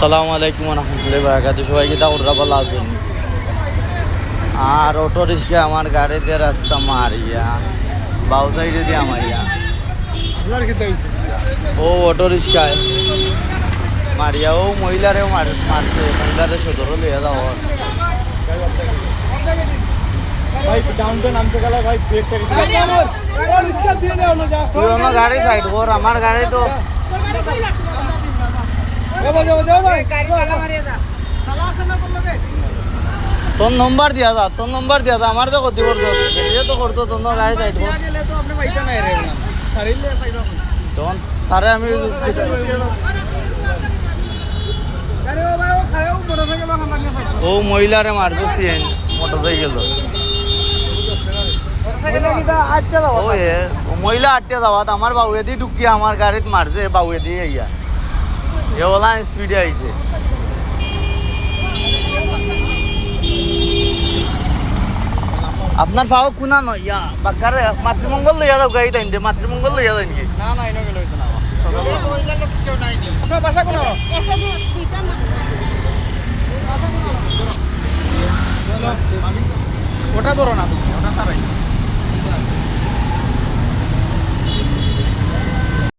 আসসালামু আলাইকুম রহমতুল্লাহি বারাকাতুহু। সবাইকে দাওরা ভালো আছেন। আর অটো রিক্সা আমার গাড়িতে রাস্তা মারিয়া বাউ সাইডে দিয়ে আমাইয়া ও অটো রিক্সায় মারিয়া ও মহিলারেও মারছে, মহিলারে সদর লিয়ে যাওয়া ভাই ডাউনটা নামতে গেলে ভাই ব্রেকটা তুই আমার গাড়ি সাইড কর, আমার গাড়ি তো তোর নম্বর দিয়া যা, তোর নম্বর দিয়া যা, আমার তো ক্ষতি করতো তো করতো তোর গাড়ি সাইড কর। তখন তারে আমি ও মহিলারে মারছে সিএন মোটর সাইকেল ও মহিলা আটটা যাওয়াত আমার বাউয়ে দিয়ে ঢুকিয়ে আমার গাড়িত মারছে, বাউয়ে দিয়ে ইয়া এ ওলা স্পিডে আইছে। আপনার পাও কোনা নয় ইয়া বাক্কারে মাতৃমঙ্গল লইয়া যাও গাড়ি তাইন মাতৃমঙ্গল লইয়া যান কি না না এনে গেল না মহিলা লোক কেউ নাই নি আপনার বাসা কোন ওটা ধরো না, ওটা তারাই